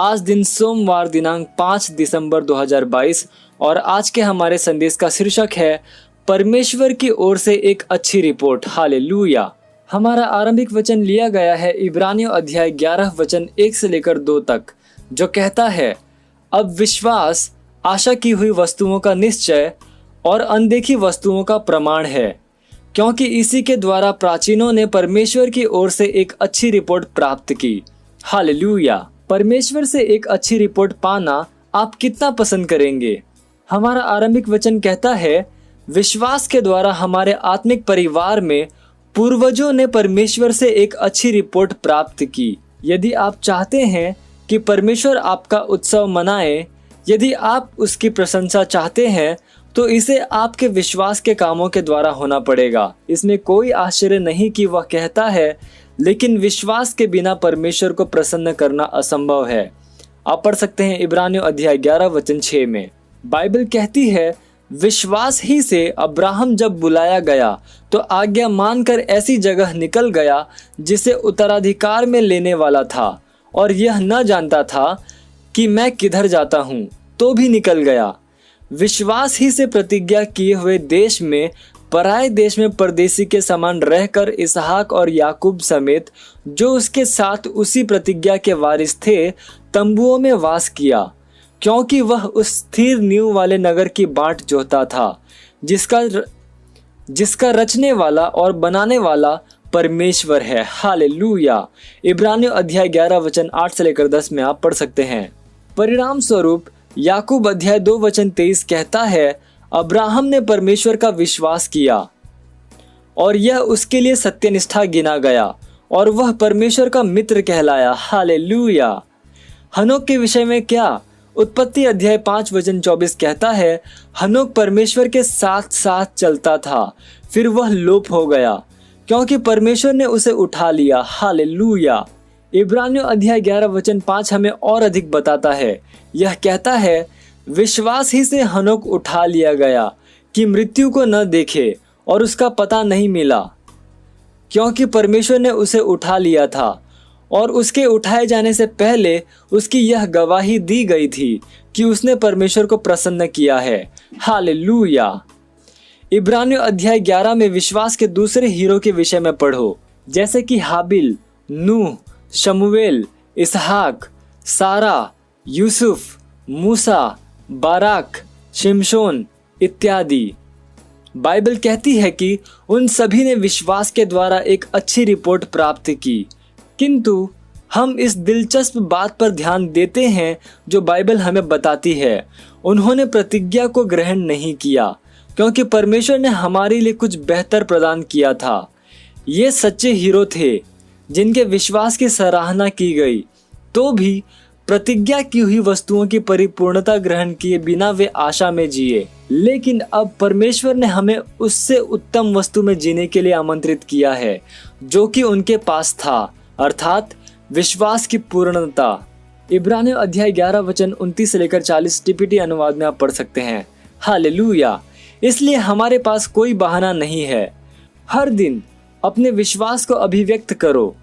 आज दिन सोमवार दिनांक 5 दिसंबर 2022 और आज के हमारे संदेश का शीर्षक है परमेश्वर की ओर से एक अच्छी रिपोर्ट। हालेलुया। हमारा आरंभिक वचन लिया गया है इब्रानियों अध्याय 11 वचन 1 से लेकर 2 तक, जो कहता है, अब विश्वास आशा की हुई वस्तुओं का निश्चय और अनदेखी वस्तुओं का प्रमाण है, क्योंकि इसी के द्वारा प्राचीनों ने परमेश्वर की ओर से एक अच्छी रिपोर्ट प्राप्त की। हालेलुया। परमेश्वर से एक अच्छी रिपोर्ट पाना आप कितना पसंद करेंगे? हमारा आरंभिक वचन कहता है, विश्वास के द्वारा हमारे आत्मिक परिवार में पूर्वजों ने परमेश्वर से एक अच्छी रिपोर्ट प्राप्त की। यदि आप चाहते हैं कि परमेश्वर आपका उत्सव मनाए, यदि आप उसकी प्रशंसा चाहते हैं, तो इसे आपके विश्वास के कामों के द्वारा होना पड़ेगा। इसमें कोई आश्चर्य नहीं कि वह कहता है, लेकिन विश्वास के बिना परमेश्वर को प्रसन्न करना असंभव है। आप पढ़ सकते हैं इब्रानियों अध्याय 11 वचन 6 में। बाइबल कहती है, विश्वास ही से अब्राहम जब बुलाया गया तो आज्ञा मानकर ऐसी जगह निकल गया जिसे उत्तराधिकार में लेने वाला था, और यह न जानता था कि मैं किधर जाता हूँ, तो भी निकल गया। विश्वास ही से प्रतिज्ञा किए हुए देश में, पराये देश में परदेशी के समान रहकर इसहाक और याकूब समेत जो उसके साथ उसी प्रतिज्ञा के वारिस थे, तंबुओं में वास किया, क्योंकि वह उस स्थिर नींव वाले नगर की बाट जोहता था, जिसका रचने वाला और बनाने वाला परमेश्वर है। हालेलुया। इब्रानियों अध्याय 11 वचन 8 से लेकर 10 में आप पढ़ सकते हैं। परिणाम स्वरूप याकूब अध्याय 2 वचन 23 कहता है, अब्राहम ने परमेश्वर का विश्वास किया और यह उसके लिए सत्यनिष्ठा गिना गया, और वह परमेश्वर का मित्र कहलाया। हालेलुया। हनोक के विषय में क्या? उत्पत्ति अध्याय 5 वचन 24 कहता है, हनोक परमेश्वर के साथ साथ चलता था, फिर वह लोप हो गया, क्योंकि परमेश्वर ने उसे उठा लिया। हालेलुया। इब्रानियों अध्याय 11 वचन 5 हमें और अधिक बताता है। यह कहता है, विश्वास ही से हनोक उठा लिया गया कि मृत्यु को न देखे, और उसका पता नहीं मिला, क्योंकि परमेश्वर ने उसे उठा लिया था, और उसके उठाए जाने से पहले उसकी यह गवाही दी गई थी कि उसने परमेश्वर को प्रसन्न किया है। हालेलुया। इब्रानियों अध्याय 11 में विश्वास के दूसरे हीरो के विषय में पढ़ो, जैसे कि हाबिल, नूह, शमूएल, इसहाक, सारा, यूसुफ, मूसा, बाराक, शिमशोन इत्यादि। बाइबल कहती है कि उन सभी ने विश्वास के द्वारा एक अच्छी रिपोर्ट प्राप्त की, किंतु हम इस दिलचस्प बात पर ध्यान देते हैं जो बाइबल हमें बताती है, उन्होंने प्रतिज्ञा को ग्रहण नहीं किया, क्योंकि परमेश्वर ने हमारे लिए कुछ बेहतर प्रदान किया था। ये सच्चे हीरो थे जिनके विश्वास की सराहना की गई, तो भी प्रतिज्ञा की हुई वस्तुओं की परिपूर्णता ग्रहण किए बिना वे आशा में जिए। लेकिन अब परमेश्वर ने हमें उससे उत्तम वस्तु में जीने के लिए आमंत्रित किया है, जो कि उनके पास था, अर्थात विश्वास की पूर्णता। इब्रानियों अध्याय 11 वचन 29 से लेकर 40 टीपीटी अनुवाद में आप पढ़ सकते हैं। हालेलुया। इसलिए हमारे पास कोई बहाना नहीं है। हर दिन अपने विश्वास को अभिव्यक्त करो,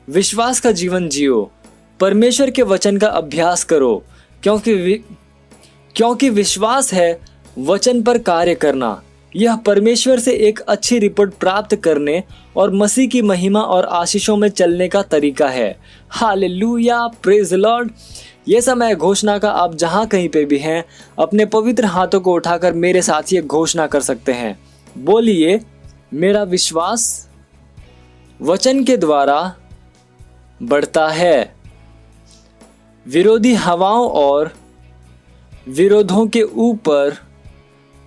विश्वास का जीवन जियो, परमेश्वर के वचन का अभ्यास करो, क्योंकि विश्वास है वचन पर कार्य करना। यह परमेश्वर से एक अच्छी रिपोर्ट प्राप्त करने और मसीह की महिमा और आशीषों में चलने का तरीका है। हालेलुया। Praise the Lord. ये समय घोषणा का आप जहां कहीं पे भी हैं, अपने पवित्र हाथों को उठाकर मेरे साथ ये घोषणा कर सकते हैं। बोलिए, मेरा विश्वास वचन के द्वारा बढ़ता है, विरोधी हवाओं और विरोधों के ऊपर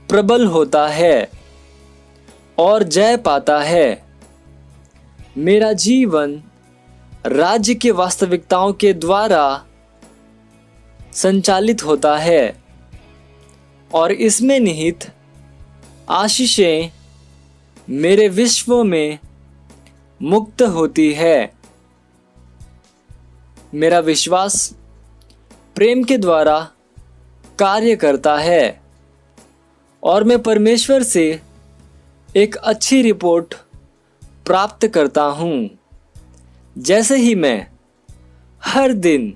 प्रबल होता है और जय पाता है। मेरा जीवन राज्य के वास्तविकताओं के द्वारा संचालित होता है, और इसमें निहित आशीषें मेरे विश्व में मुक्त होती है। मेरा विश्वास प्रेम के द्वारा कार्य करता है, और मैं परमेश्वर से एक अच्छी रिपोर्ट प्राप्त करता हूँ। जैसे ही मैं हर दिन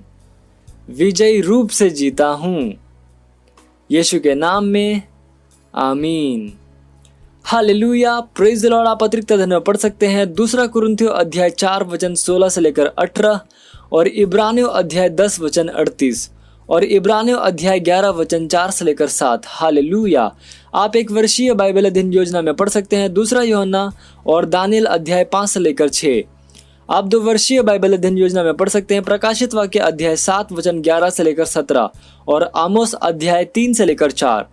विजयी रूप से जीता हूं। यीशु के नाम में आमीन। Hallelujah, praise the Lord. आप अतिरिक्त अध्ययन में पढ़ सकते हैं दूसरा कुरिन्थियों अध्याय 4 वचन 16 से लेकर 18 और इब्रानियों अध्याय 10 वचन 38 और इब्रानियों अध्याय 11 वचन 4 से लेकर 7। हालेलुया। आप एक वर्षीय बाइबल अध्ययन योजना में पढ़ सकते हैं दूसरा यूहन्ना और दानियल अध्याय 5 से लेकर 6। आप 2 वर्षीय बाइबल अध्ययन योजना में पढ़ सकते हैं प्रकाशित वाक्य अध्याय 7 वचन 11 से लेकर 17 और आमोस अध्याय 3 से लेकर 4।